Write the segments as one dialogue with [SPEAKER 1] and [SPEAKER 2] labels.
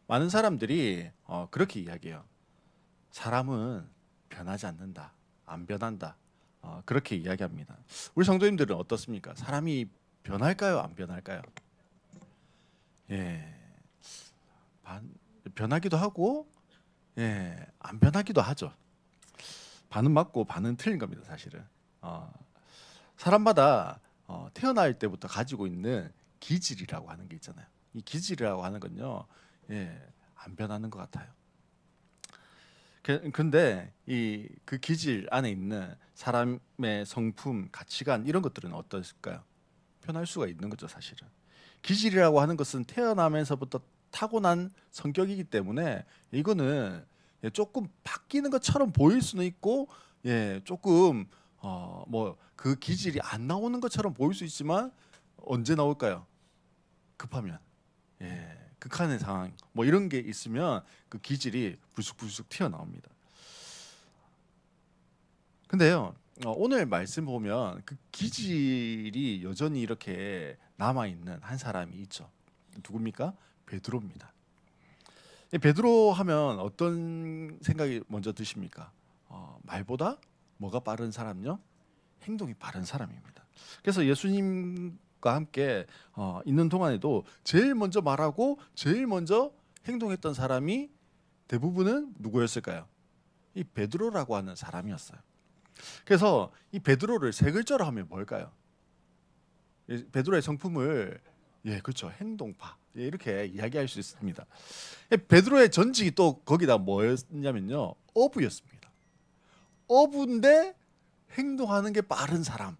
[SPEAKER 1] 많은 사람들이 그렇게 이야기해요. 사람은 변하지 않는다. 안 변한다. 그렇게 이야기합니다. 우리 성도님들은 어떻습니까? 사람이 변할까요? 안 변할까요? 예, 변하기도 하고, 예, 안 변하기도 하죠. 반은 맞고 반은 틀린 겁니다, 사실은. 어, 사람마다 태어날 때부터 가지고 있는 기질이라고 하는 게 있잖아요. 이 기질이라고 하는 건요, 예, 안 변하는 것 같아요. 근데 이 그 기질 안에 있는 사람의 성품, 가치관 이런 것들은 어떠실까요? 변할 수가 있는 거죠, 사실은. 기질이라고 하는 것은 태어나면서부터 타고난 성격이기 때문에 이거는 예, 조금 바뀌는 것처럼 보일 수는 있고, 예, 조금 뭐 그 기질이 안 나오는 것처럼 보일 수 있지만 언제 나올까요? 급하면, 예, 극한의 상황 뭐 이런 게 있으면 그 기질이 불쑥불쑥 튀어나옵니다. 근데요, 오늘 말씀 보면 그 기질이 여전히 이렇게 남아 있는 한 사람이 있죠. 누굽니까? 베드로입니다. 이 베드로 하면 어떤 생각이 먼저 드십니까? 말보다 뭐가 빠른 사람요? 행동이 빠른 사람입니다. 그래서 예수님과 함께 있는 동안에도 제일 먼저 말하고 제일 먼저 행동했던 사람이 대부분은 누구였을까요? 이 베드로라고 하는 사람이었어요. 그래서 이 베드로를 세 글자로 하면 뭘까요? 베드로의 성품을, 예, 그렇죠, 행동파, 예, 이렇게 이야기할 수 있습니다. 베드로의 전직이 또 거기다 뭐였냐면요, 어부였습니다. 어부인데 행동하는 게 빠른 사람.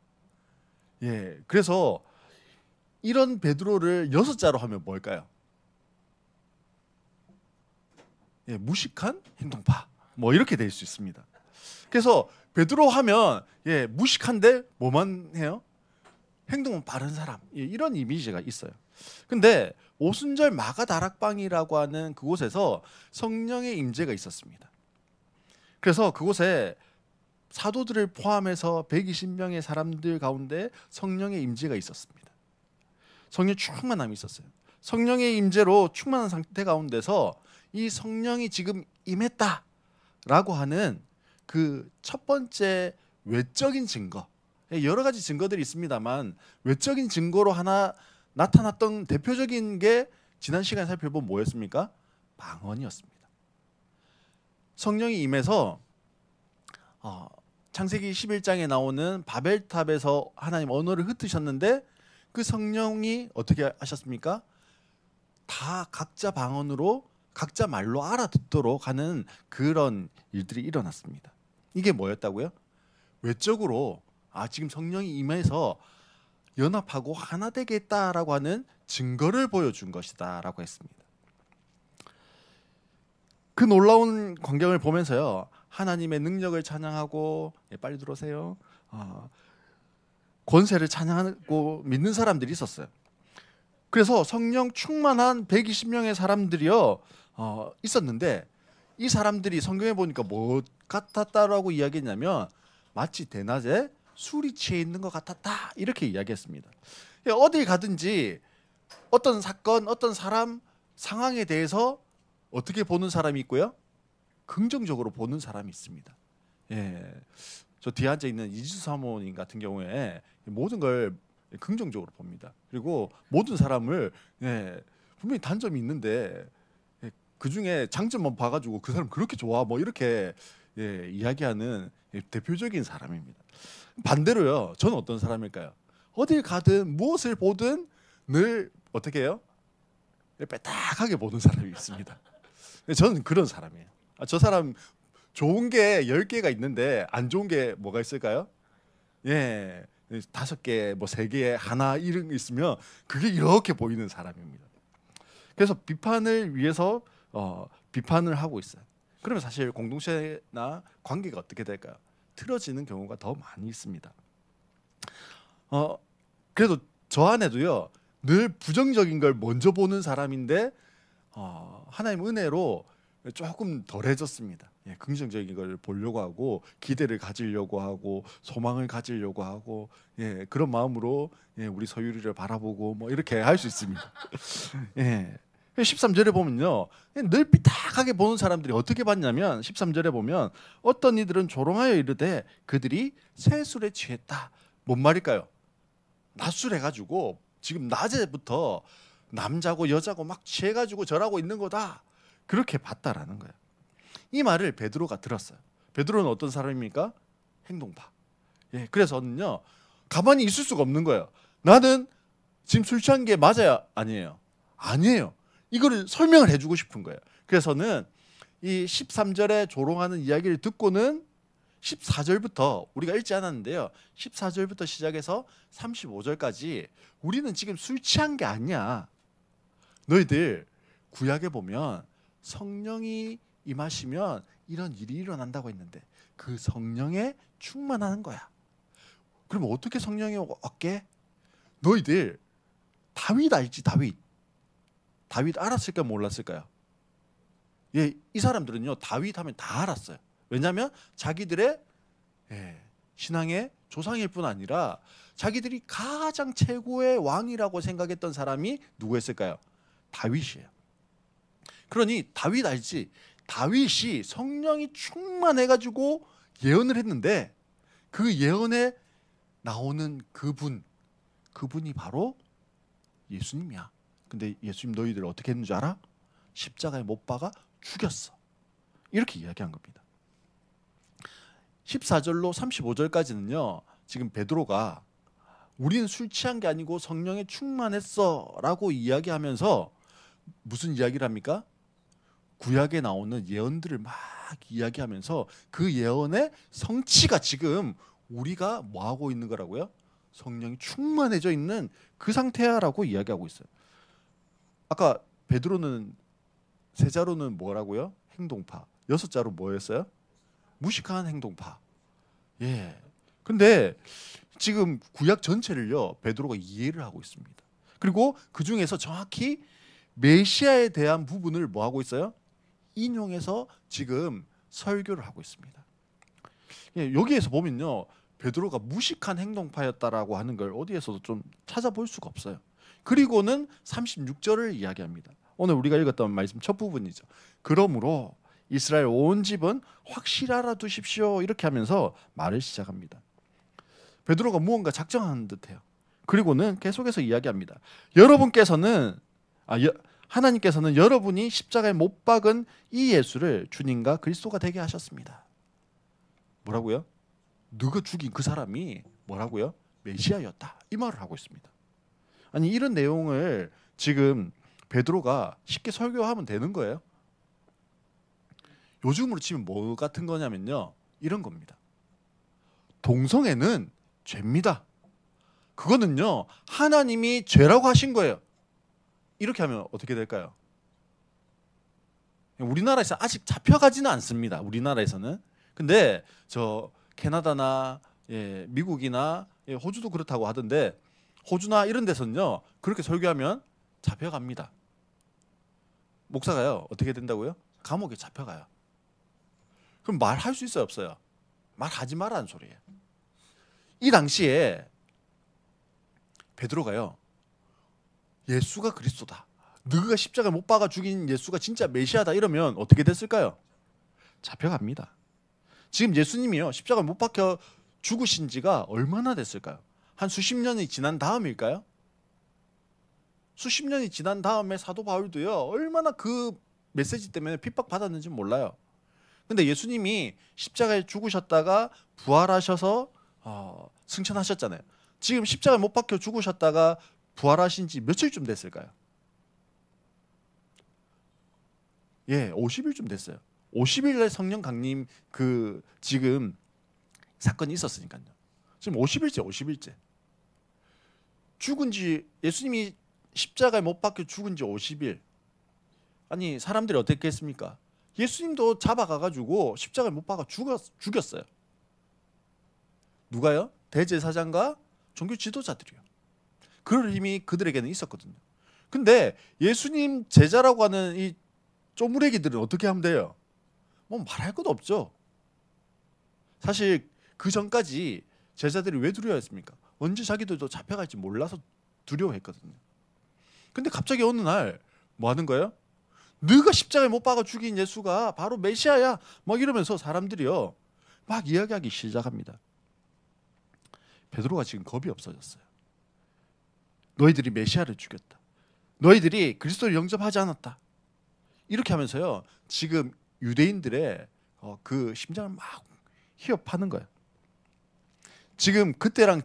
[SPEAKER 1] 예, 그래서 이런 베드로를 여섯 자로 하면 뭘까요? 예, 무식한 행동파. 뭐 이렇게 될 수 있습니다. 그래서 베드로 하면, 예, 무식한데 뭐만 해요? 행동은 바른 사람. 예, 이런 이미지가 있어요. 근데 오순절 마가다락방이라고 하는 그곳에서 성령의 임재가 있었습니다. 그래서 그곳에 사도들을 포함해서 120명의 사람들 가운데 성령의 임재가 있었습니다. 성령 충만함이 있었어요. 성령의 임재로 충만한 상태 가운데서 이 성령이 지금 임했다라고 하는 그 첫 번째 외적인 증거, 여러 가지 증거들이 있습니다만 외적인 증거로 하나 나타났던 대표적인 게 지난 시간에 살펴본 뭐였습니까? 방언이었습니다. 성령이 임해서 창세기 11장에 나오는 바벨탑에서 하나님 언어를 흩으셨는데 그 성령이 어떻게 하셨습니까? 다 각자 방언으로 각자 말로 알아듣도록 하는 그런 일들이 일어났습니다. 이게 뭐였다고요? 외적으로 지금 성령이 임해서 연합하고 하나 되겠다라고 하는 증거를 보여준 것이다라고 했습니다. 그 놀라운 광경을 보면서요, 하나님의 능력을 찬양하고, 예, 빨리 들어오세요. 권세를 찬양하고 믿는 사람들이 있었어요. 그래서 성령 충만한 120명의 사람들이요 있었는데 이 사람들이 성경에 보니까 뭐 같았다라고 이야기했냐면 마치 대낮에 술이 취해 있는 것 같았다 이렇게 이야기했습니다. 어디 가든지 어떤 사건, 어떤 사람, 상황에 대해서 어떻게 보는 사람이 있고요, 긍정적으로 보는 사람이 있습니다. 예, 저 뒤에 앉아 있는 이지수 사모님 같은 경우에 모든 걸 긍정적으로 봅니다. 그리고 모든 사람을, 예, 분명히 단점이 있는데, 예, 그 중에 장점만 봐가지고 그 사람 그렇게 좋아 뭐 이렇게, 예, 이야기하는, 예, 대표적인 사람입니다. 반대로요, 저는 어떤 사람일까요? 어딜 가든 무엇을 보든 늘 어떻게 해요? 빼딱하게 보는 사람이 있습니다. 저는 그런 사람이에요. 저 사람 좋은 게 10개가 있는데 안 좋은 게 뭐가 있을까요? 예, 5개, 뭐 3개, 하나 이런 게 있으면 그게 이렇게 보이는 사람입니다. 그래서 비판을 위해서 비판을 하고 있어요. 그러면 사실 공동체나 관계가 어떻게 될까요? 틀어지는 경우가 더 많이 있습니다. 어, 그래도 저 안에도요 늘 부정적인 걸 먼저 보는 사람인데 하나님 은혜로 조금 덜해졌습니다. 예, 긍정적인 걸 보려고 하고 기대를 가지려고 하고 소망을 가지려고 하고, 예, 그런 마음으로, 예, 우리 서유리를 바라보고 뭐 이렇게 할 수 있습니다. 예, 13절에 보면요, 늘 삐딱하게 보는 사람들이 어떻게 봤냐면 13절에 보면 어떤 이들은 조롱하여 이르되 그들이 새술에 취했다. 뭔 말일까요? 낮술해가지고 지금 낮에부터 남자고 여자고 막 취해가지고 절하고 있는 거다. 그렇게 봤다라는 거예요. 이 말을 베드로가 들었어요. 베드로는 어떤 사람입니까? 행동파. 예, 그래서는요, 가만히 있을 수가 없는 거예요. 나는 지금 술 취한 게 맞아요? 아니에요. 아니에요. 이거를 설명을 해주고 싶은 거예요. 그래서는 이 13절에 조롱하는 이야기를 듣고는 14절부터 우리가 읽지 않았는데요. 14절부터 시작해서 35절까지 우리는 지금 술 취한 게 아니야. 너희들 구약에 보면 성령이 임하시면 이런 일이 일어난다고 했는데 그 성령에 충만하는 거야. 그럼 어떻게 성령이 왔게? 너희들 다윗 알지? 다윗 알았을까요? 몰랐을까요? 예, 이 사람들은요, 다윗 하면 다 알았어요. 왜냐하면 자기들의 신앙의 조상일 뿐 아니라 자기들이 가장 최고의 왕이라고 생각했던 사람이 누구였을까요? 다윗이에요. 그러니 다윗 알지? 다윗이 성령이 충만해가지고 예언을 했는데 그 예언에 나오는 그분이 바로 예수님이야. 근데 예수님 너희들 어떻게 했는 줄 알아? 십자가에 못 박아 죽였어. 이렇게 이야기한 겁니다. 14절로 35절까지는요. 지금 베드로가 우리는 술 취한 게 아니고 성령에 충만했어 라고 이야기하면서 무슨 이야기를 합니까? 구약에 나오는 예언들을 막 이야기하면서 그 예언의 성취가 지금 우리가 뭐하고 있는 거라고요? 성령이 충만해져 있는 그 상태야라고 이야기하고 있어요. 아까 베드로는 세 자로는 뭐라고요? 행동파. 여섯 자로 뭐였어요? 무식한 행동파. 예. 근데 지금 구약 전체를요, 베드로가 이해를 하고 있습니다. 그리고 그 중에서 정확히 메시아에 대한 부분을 뭐 하고 있어요? 인용해서 지금 설교를 하고 있습니다. 예, 여기에서 보면요, 베드로가 무식한 행동파였다라고 하는 걸 어디에서도 좀 찾아볼 수가 없어요. 그리고는 36절을 이야기합니다. 오늘 우리가 읽었던 말씀 첫 부분이죠. 그러므로 이스라엘 온 집은 확실히 알아두십시오. 이렇게 하면서 말을 시작합니다. 베드로가 무언가 작정하는 듯해요. 그리고는 계속해서 이야기합니다. 하나님께서는 여러분이 십자가에 못 박은 이 예수를 주님과 그리스도가 되게 하셨습니다. 뭐라고요? 누가 죽인 그 사람이 뭐라고요? 메시아였다. 이 말을 하고 있습니다. 아니, 이런 내용을 지금 베드로가 쉽게 설교하면 되는 거예요? 요즘으로 치면 뭐 같은 거냐면요, 이런 겁니다. 동성애는 죄입니다. 그거는요, 하나님이 죄라고 하신 거예요. 이렇게 하면 어떻게 될까요? 우리나라에서 아직 잡혀가지는 않습니다. 우리나라에서는. 근데 저 캐나다나 미국이나 호주도 그렇다고 하던데, 호주나 이런 데서는요, 그렇게 설교하면 잡혀갑니다. 목사가요, 어떻게 된다고요? 감옥에 잡혀가요. 그럼 말할 수 있어요, 없어요? 말하지 말라는 소리예요. 이 당시에 베드로가요, 예수가 그리스도다, 너가 십자가에 못 박아 죽인 예수가 진짜 메시아다 이러면 어떻게 됐을까요? 잡혀갑니다. 지금 예수님이요, 십자가에 못 박혀 죽으신 지가 얼마나 됐을까요? 한 수십 년이 지난 다음일까요? 수십 년이 지난 다음에 사도 바울도요, 얼마나 그 메시지 때문에 핍박받았는지 몰라요. 근데 예수님이 십자가에 죽으셨다가 부활하셔서 승천하셨잖아요. 지금 십자가에 못 박혀 죽으셨다가 부활하신 지 며칠쯤 됐을까요? 예, 50일쯤 됐어요. 50일날 성령 강림 지금 사건이 있었으니까요. 지금 50일째. 죽은 지, 예수님이 십자가에 못 박혀 죽은 지 50일. 아니, 사람들이 어떻게 했습니까? 예수님도 잡아가가지고 십자가에 못 박아 죽였어요. 누가요? 대제사장과 종교 지도자들이요. 그럴 힘이 그들에게는 있었거든요. 근데 예수님 제자라고 하는 이 쪼무레기들은 어떻게 하면 돼요? 뭐 말할 것도 없죠. 사실 그 전까지 제자들이 왜 두려워했습니까? 언제 자기들도 잡혀갈지 몰라서 두려워했거든요. 근데 갑자기 어느 날 뭐 하는 거예요? 너가 십자가에 못 박아 죽인 예수가 바로 메시아야. 막 이러면서 사람들이요 막 이야기하기 시작합니다. 베드로가 지금 겁이 없어졌어요. 너희들이 메시아를 죽였다. 너희들이 그리스도를 영접하지 않았다. 이렇게 하면서요 지금 유대인들의 그 심장을 막 희업하는 거예요. 지금 그때랑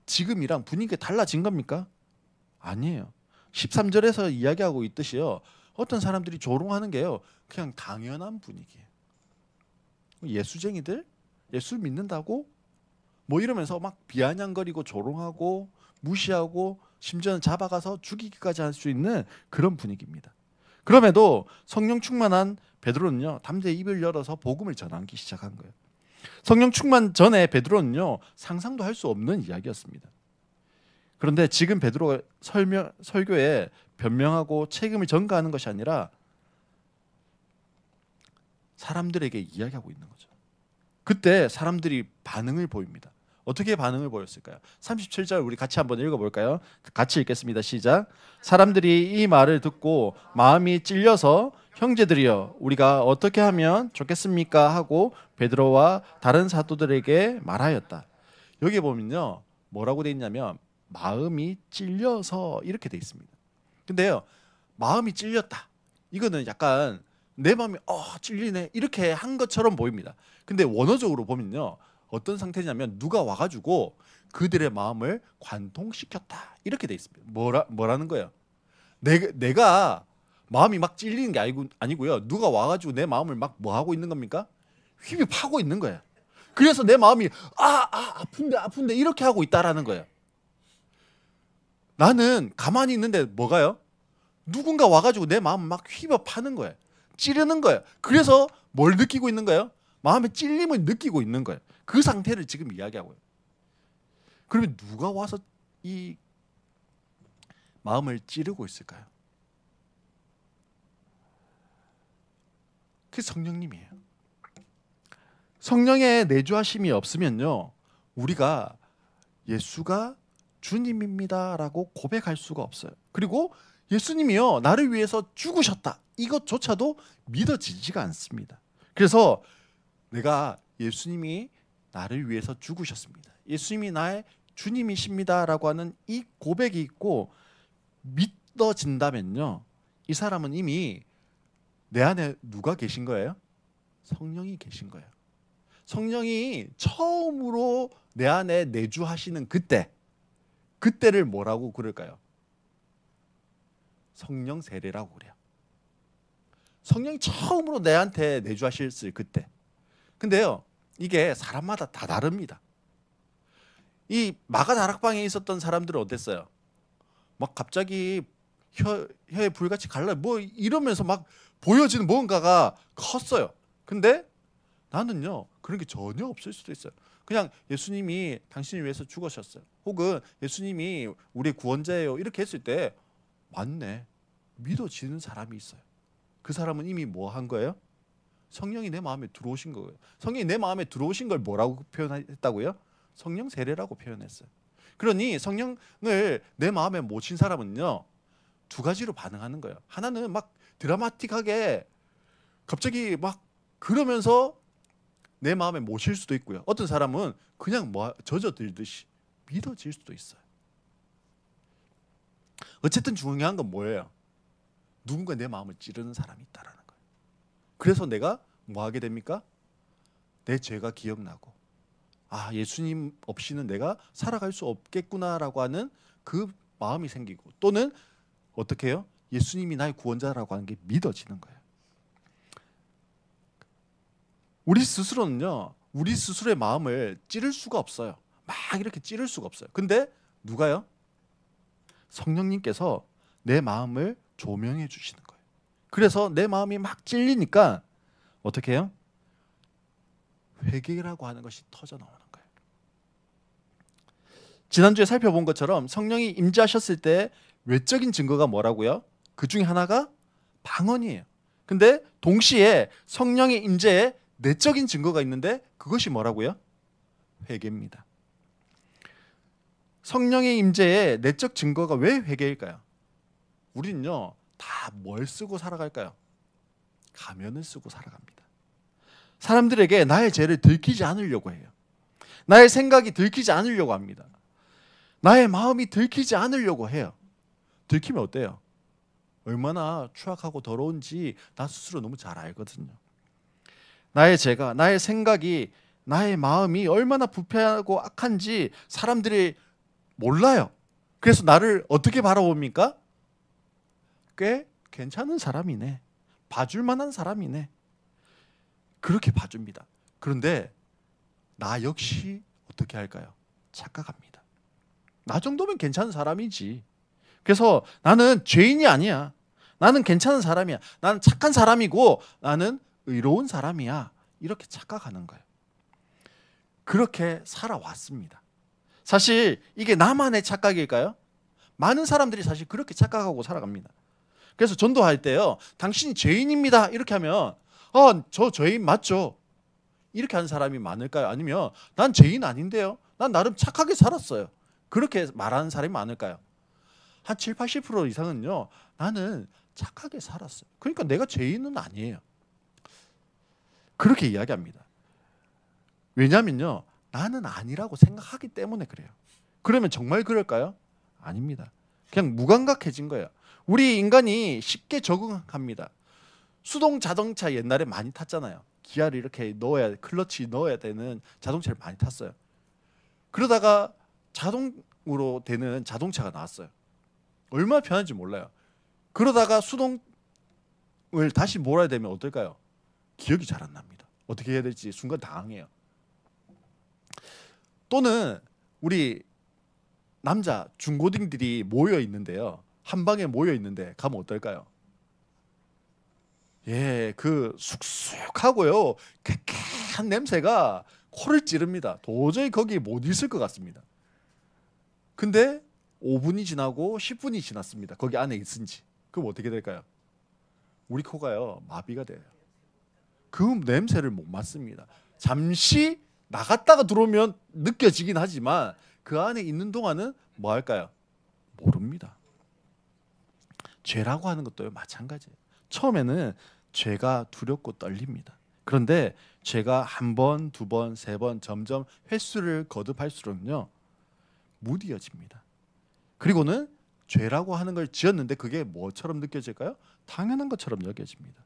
[SPEAKER 1] 지금이랑 분위기가 달라진 겁니까? 아니에요. 13절에서 이야기하고 있듯이요 어떤 사람들이 조롱하는 게요 그냥 당연한 분위기예요. 예수쟁이들? 예수 믿는다고? 뭐 이러면서 막 비아냥거리고 조롱하고 무시하고 심지어는 잡아가서 죽이기까지 할 수 있는 그런 분위기입니다. 그럼에도 성령 충만한 베드로는요 담대히 입을 열어서 복음을 전하기 시작한 거예요. 성령 충만 전에 베드로는요 상상도 할 수 없는 이야기였습니다. 그런데 지금 베드로가 설교에 변명하고 책임을 전가하는 것이 아니라 사람들에게 이야기하고 있는 거죠. 그때 사람들이 반응을 보입니다. 어떻게 반응을 보였을까요? 37절 우리 같이 한번 읽어볼까요? 같이 읽겠습니다. 시작. 사람들이 이 말을 듣고 마음이 찔려서 형제들이여 우리가 어떻게 하면 좋겠습니까? 하고 베드로와 다른 사도들에게 말하였다. 여기 보면요 뭐라고 돼 있냐면 마음이 찔려서 이렇게 돼 있습니다. 근데요 마음이 찔렸다 이거는 약간 내 마음이 찔리네 이렇게 한 것처럼 보입니다. 근데 원어적으로 보면요 어떤 상태냐면 누가 와가지고 그들의 마음을 관통시켰다 이렇게 돼 있습니다. 뭐라는 거예요? 내가 마음이 막 찔리는 게 아니고요 누가 와가지고 내 마음을 막 뭐 하고 있는 겁니까? 휘비 파고 있는 거예요. 그래서 내 마음이 아픈데 이렇게 하고 있다라는 거예요. 나는 가만히 있는데 뭐가요? 누군가 와가지고 내 마음을 막 휘벼 파는 거예요. 찌르는 거예요. 그래서 뭘 느끼고 있는 거예요? 마음의 찔림을 느끼고 있는 거예요. 그 상태를 지금 이야기하고요. 그러면 누가 와서 이 마음을 찌르고 있을까요? 그게 성령님이에요. 성령의 내주하심이 없으면요 우리가 예수가 주님입니다라고 고백할 수가 없어요. 그리고 예수님이요 나를 위해서 죽으셨다 이것조차도 믿어지지가 않습니다. 그래서 내가 예수님이 나를 위해서 죽으셨습니다. 예수님이 나의 주님이십니다라고 하는 이 고백이 있고 믿어진다면요 이 사람은 이미 내 안에 누가 계신 거예요? 성령이 계신 거예요. 성령이 처음으로 내 안에 내주하시는 그때를 뭐라고 그럴까요? 성령 세례라고 그래요. 성령이 처음으로 내한테 내주하셨을 그때. 근데요 이게 사람마다 다 다릅니다. 이 마가 다락방에 있었던 사람들은 어땠어요? 막 갑자기 혀에 불같이 갈라 뭐 이러면서 막 보여지는 뭔가가 컸어요. 근데 나는요 그런 게 전혀 없을 수도 있어요. 그냥 예수님이 당신을 위해서 죽으셨어요. 혹은 예수님이 우리의 구원자예요. 이렇게 했을 때 맞네. 믿어지는 사람이 있어요. 그 사람은 이미 뭐 한 거예요? 성령이 내 마음에 들어오신 거예요. 성령이 내 마음에 들어오신 걸 뭐라고 표현했다고요? 성령 세례라고 표현했어요. 그러니 성령을 내 마음에 모신 사람은요 두 가지로 반응하는 거예요. 하나는 막 드라마틱하게 갑자기 막 그러면서 내 마음에 모실 수도 있고요. 어떤 사람은 그냥 뭐 젖어들듯이 믿어질 수도 있어요. 어쨌든 중요한 건 뭐예요? 누군가 내 마음을 찌르는 사람이 있다라는 거예요. 그래서 내가 뭐 하게 됩니까? 내 죄가 기억나고 예수님 없이는 내가 살아갈 수 없겠구나라고 하는 그 마음이 생기고 또는 어떻게 해요? 예수님이 나의 구원자라고 하는 게 믿어지는 거예요. 우리 스스로는요 우리 스스로의 마음을 찌를 수가 없어요. 막 이렇게 찌를 수가 없어요. 근데 누가요? 성령님께서 내 마음을 조명해 주시는 거예요. 그래서 내 마음이 막 찔리니까 어떻게 해요? 회개라고 하는 것이 터져 나오는 거예요. 지난주에 살펴본 것처럼 성령이 임재하셨을 때 외적인 증거가 뭐라고요? 그 중에 하나가 방언이에요. 근데 동시에 성령의 임재에 내적인 증거가 있는데 그것이 뭐라고요? 회개입니다. 성령의 임재에 내적 증거가 왜 회개일까요? 우리는요 다 뭘 쓰고 살아갈까요? 가면을 쓰고 살아갑니다. 사람들에게 나의 죄를 들키지 않으려고 해요. 나의 생각이 들키지 않으려고 합니다. 나의 마음이 들키지 않으려고 해요. 들키면 어때요? 얼마나 추악하고 더러운지 나 스스로 너무 잘 알거든요. 나의 죄가, 나의 생각이, 나의 마음이 얼마나 부패하고 악한지 사람들이 몰라요. 그래서 나를 어떻게 바라봅니까? 꽤 괜찮은 사람이네. 봐줄 만한 사람이네. 그렇게 봐줍니다. 그런데 나 역시 어떻게 할까요? 착각합니다. 나 정도면 괜찮은 사람이지. 그래서 나는 죄인이 아니야. 나는 괜찮은 사람이야. 나는 착한 사람이고 나는 의로운 사람이야. 이렇게 착각하는 거예요. 그렇게 살아왔습니다. 사실 이게 나만의 착각일까요? 많은 사람들이 사실 그렇게 착각하고 살아갑니다. 그래서 전도할 때요. 당신이 죄인입니다. 이렇게 하면 저 죄인 맞죠? 이렇게 하는 사람이 많을까요? 아니면 난 죄인 아닌데요. 난 나름 착하게 살았어요. 그렇게 말하는 사람이 많을까요? 한 7, 80% 이상은요. 나는 착하게 살았어요. 그러니까 내가 죄인은 아니에요. 그렇게 이야기합니다. 왜냐면요. 나는 아니라고 생각하기 때문에 그래요. 그러면 정말 그럴까요? 아닙니다. 그냥 무감각해진 거예요. 우리 인간이 쉽게 적응합니다. 수동 자동차 옛날에 많이 탔잖아요. 기아를 이렇게 넣어야, 클러치 넣어야 되는 자동차를 많이 탔어요. 그러다가 자동으로 되는 자동차가 나왔어요. 얼마나 편한지 몰라요. 그러다가 수동을 다시 몰아야 되면 어떨까요? 기억이 잘 안 납니다. 어떻게 해야 될지 순간 당황해요. 또는 우리 남자 중고딩들이 모여 있는데요. 한 방에 모여 있는데 가면 어떨까요? 예, 그 쑥쑥하고요. 쾌쾌한 냄새가 코를 찌릅니다. 도저히 거기 못 있을 것 같습니다. 근데 5분이 지나고 10분이 지났습니다. 거기 안에 있은지. 그럼 어떻게 될까요? 우리 코가요. 마비가 돼요. 그 냄새를 못 맡습니다. 잠시 나갔다가 들어오면 느껴지긴 하지만 그 안에 있는 동안은 뭐 할까요? 모릅니다. 죄라고 하는 것도 마찬가지예요. 처음에는 죄가 두렵고 떨립니다. 그런데 죄가 한 번, 두 번, 세 번 점점 횟수를 거듭할수록요 무뎌집니다. 그리고는 죄라고 하는 걸 지었는데 그게 뭐처럼 느껴질까요? 당연한 것처럼 여겨집니다.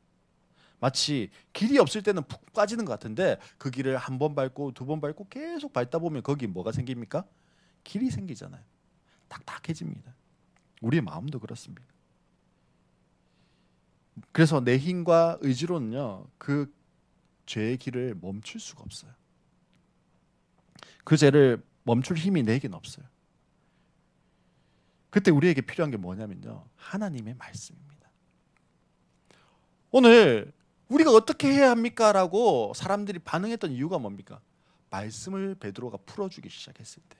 [SPEAKER 1] 마치 길이 없을 때는 푹 빠지는 것 같은데 그 길을 한 번 밟고 두 번 밟고 계속 밟다 보면 거기 뭐가 생깁니까? 길이 생기잖아요. 딱딱해집니다. 우리의 마음도 그렇습니다. 그래서 내 힘과 의지로는요 그 죄의 길을 멈출 수가 없어요. 그 죄를 멈출 힘이 내겐 없어요. 그때 우리에게 필요한 게 뭐냐면요 하나님의 말씀입니다. 오늘 우리가 어떻게 해야 합니까? 라고 사람들이 반응했던 이유가 뭡니까? 말씀을 베드로가 풀어주기 시작했을 때,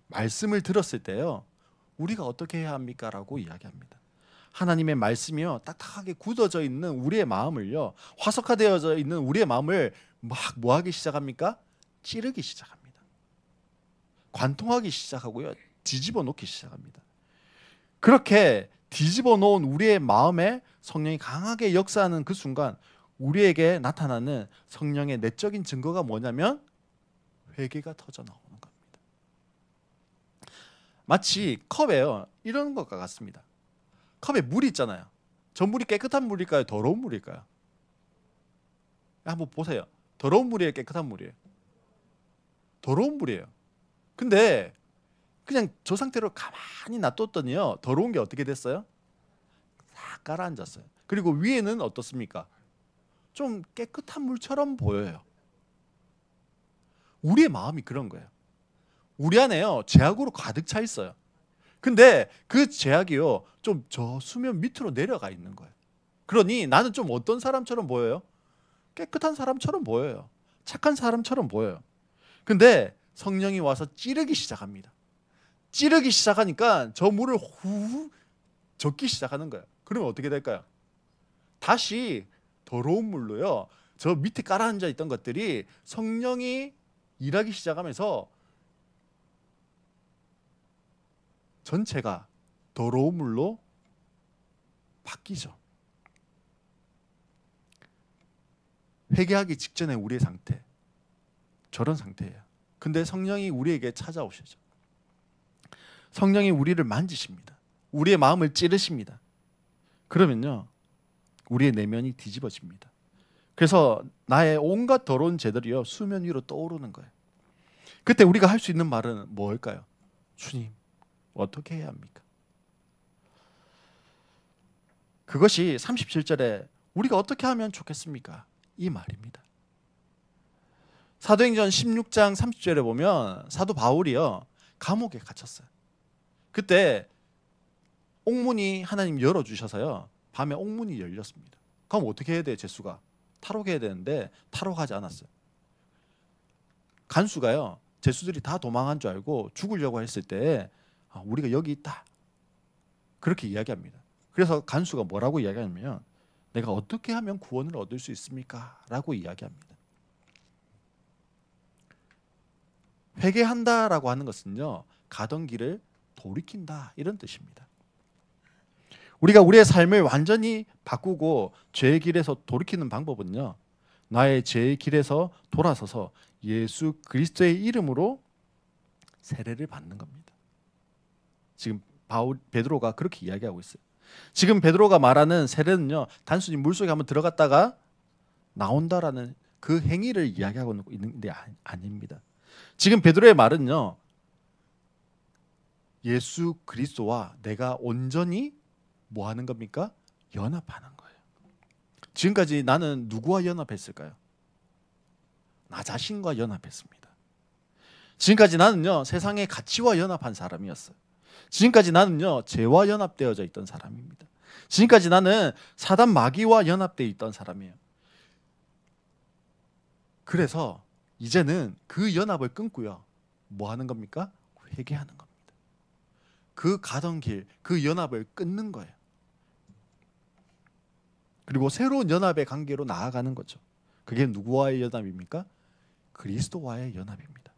[SPEAKER 1] 말씀을 들었을 때요 우리가 어떻게 해야 합니까? 라고 이야기합니다. 하나님의 말씀이요 딱딱하게 굳어져 있는 우리의 마음을요 화석화되어져 있는 우리의 마음을 막 뭐하기 시작합니까? 찌르기 시작합니다. 관통하기 시작하고요 뒤집어 놓기 시작합니다. 그렇게 뒤집어 놓은 우리의 마음에 성령이 강하게 역사하는 그 순간 우리에게 나타나는 성령의 내적인 증거가 뭐냐면 회개가 터져 나오는 겁니다. 마치 컵에요 이런 것과 같습니다. 컵에 물이 있잖아요. 저 물이 깨끗한 물일까요? 더러운 물일까요? 한번 보세요. 더러운 물이에요? 깨끗한 물이에요? 더러운 물이에요. 근데 그냥 저 상태로 가만히 놔뒀더니요 더러운 게 어떻게 됐어요? 싹 가라앉았어요. 그리고 위에는 어떻습니까? 좀 깨끗한 물처럼 보여요. 우리의 마음이 그런 거예요. 우리 안에요 죄악으로 가득 차 있어요. 근데 그 죄악이요 좀 저 수면 밑으로 내려가 있는 거예요. 그러니 나는 좀 어떤 사람처럼 보여요? 깨끗한 사람처럼 보여요. 착한 사람처럼 보여요. 근데 성령이 와서 찌르기 시작합니다. 찌르기 시작하니까 저 물을 후 젓기 시작하는 거예요. 그러면 어떻게 될까요? 다시 더러운 물로요 저 밑에 깔아앉아 있던 것들이 성령이 일하기 시작하면서 전체가 더러운 물로 바뀌죠. 회개하기 직전에 우리의 상태, 저런 상태예요. 근데 성령이 우리에게 찾아오시죠. 성령이 우리를 만지십니다. 우리의 마음을 찌르십니다. 그러면요, 우리의 내면이 뒤집어집니다. 그래서 나의 온갖 더러운 죄들이요 수면 위로 떠오르는 거예요. 그때 우리가 할 수 있는 말은 뭘까요? 주님, 어떻게 해야 합니까? 그것이 37절에 우리가 어떻게 하면 좋겠습니까? 이 말입니다. 사도행전 16장 30절에 보면 사도 바울이요 감옥에 갇혔어요. 그때 옥문이 하나님 열어주셔서요 밤에 옥문이 열렸습니다. 그럼 어떻게 해야 돼요? 제수가 탈옥해야 되는데 탈옥하지 않았어요. 간수가요 제수들이 다 도망한 줄 알고 죽으려고 했을 때 우리가 여기 있다 그렇게 이야기합니다. 그래서 간수가 뭐라고 이야기하냐면 내가 어떻게 하면 구원을 얻을 수 있습니까? 라고 이야기합니다. 회개한다라고 하는 것은요 가던 길을 돌이킨다 이런 뜻입니다. 우리가 우리의 삶을 완전히 바꾸고 죄의 길에서 돌이키는 방법은요 나의 죄의 길에서 돌아서서 예수 그리스도의 이름으로 세례를 받는 겁니다. 지금 베드로가 그렇게 이야기하고 있어요. 지금 베드로가 말하는 세례는요 단순히 물속에 한번 들어갔다가 나온다라는 그 행위를 이야기하고 있는데 아닙니다. 지금 베드로의 말은요 예수 그리스도와 내가 온전히 뭐 하는 겁니까? 연합하는 거예요. 지금까지 나는 누구와 연합했을까요? 나 자신과 연합했습니다. 지금까지 나는요 세상의 가치와 연합한 사람이었어요. 지금까지 나는요 죄와 연합되어져 있던 사람입니다. 지금까지 나는 사단 마귀와 연합되어 있던 사람이에요. 그래서 이제는 그 연합을 끊고요 뭐 하는 겁니까? 회개하는 겁니다. 그 가던 길, 그 연합을 끊는 거예요. 그리고 새로운 연합의 관계로 나아가는 거죠. 그게 누구와의 연합입니까? 그리스도와의 연합입니다.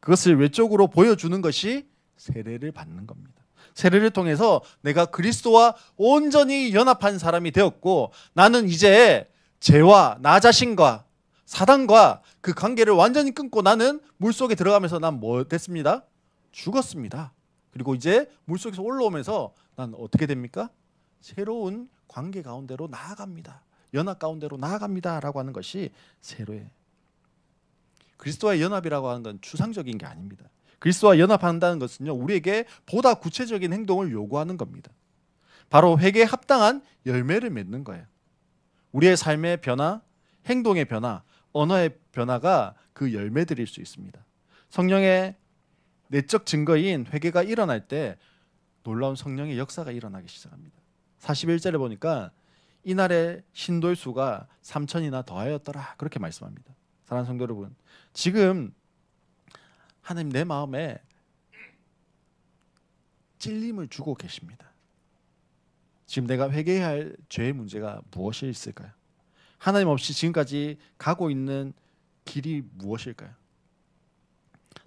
[SPEAKER 1] 그것을 외적으로 보여주는 것이 세례를 받는 겁니다. 세례를 통해서 내가 그리스도와 온전히 연합한 사람이 되었고 나는 이제 죄와 나 자신과 사단과 그 관계를 완전히 끊고 나는 물속에 들어가면서 난 뭐 됐습니다? 죽었습니다. 그리고 이제 물속에서 올라오면서 난 어떻게 됩니까? 새로운 관계 가운데로 나아갑니다. 연합 가운데로 나아갑니다 라고 하는 것이 세례예요. 그리스도와의 연합이라고 하는 건 추상적인 게 아닙니다. 그리스도와 연합한다는 것은요 우리에게 보다 구체적인 행동을 요구하는 겁니다. 바로 회개에 합당한 열매를 맺는 거예요. 우리의 삶의 변화, 행동의 변화, 언어의 변화가 그 열매들일 수 있습니다. 성령의 내적 증거인 회개가 일어날 때 놀라운 성령의 역사가 일어나기 시작합니다. 41절에 보니까 이날에 신도의 수가 3,000이나 더하였더라 그렇게 말씀합니다. 사랑하는 성도 여러분, 지금 하나님 내 마음에 찔림을 주고 계십니다. 지금 내가 회개해야 할 죄의 문제가 무엇이 있을까요? 하나님 없이 지금까지 가고 있는 길이 무엇일까요?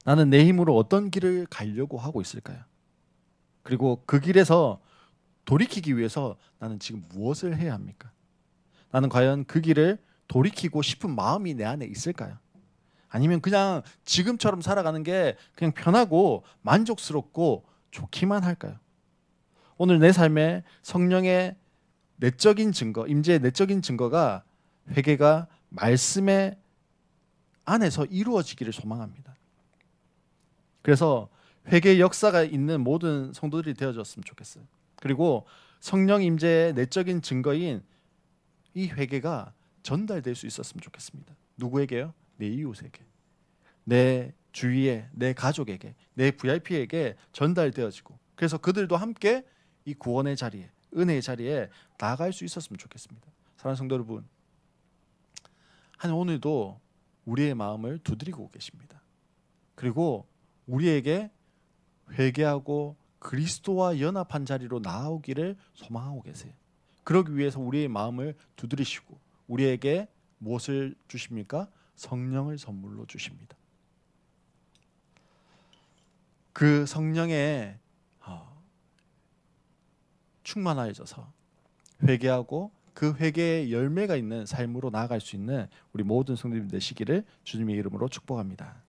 [SPEAKER 1] 나는 내 힘으로 어떤 길을 가려고 하고 있을까요? 그리고 그 길에서 돌이키기 위해서 나는 지금 무엇을 해야 합니까? 나는 과연 그 길을 돌이키고 싶은 마음이 내 안에 있을까요? 아니면 그냥 지금처럼 살아가는 게 그냥 편하고 만족스럽고 좋기만 할까요? 오늘 내 삶에 성령의 내적인 증거, 임재의 내적인 증거가 회개가 말씀의 안에서 이루어지기를 소망합니다. 그래서 회개의 역사가 있는 모든 성도들이 되어졌으면 좋겠어요. 그리고 성령 임재의 내적인 증거인 이 회개가 전달될 수 있었으면 좋겠습니다. 누구에게요? 내 이웃에게, 내 주위에, 내 가족에게, 내 VIP에게 전달되어지고 그래서 그들도 함께 이 구원의 자리에, 은혜의 자리에 나아갈 수 있었으면 좋겠습니다. 사랑하는 성도 여러분, 하나님 오늘도 우리의 마음을 두드리고 계십니다. 그리고 우리에게 회개하고 그리스도와 연합한 자리로 나아오기를 소망하고 계세요. 그러기 위해서 우리의 마음을 두드리시고 우리에게 무엇을 주십니까? 성령을 선물로 주십니다. 그 성령에 충만하여져서 회개하고 그 회개의 열매가 있는 삶으로 나아갈 수 있는 우리 모든 성도님 되시기를 주님의 이름으로 축복합니다.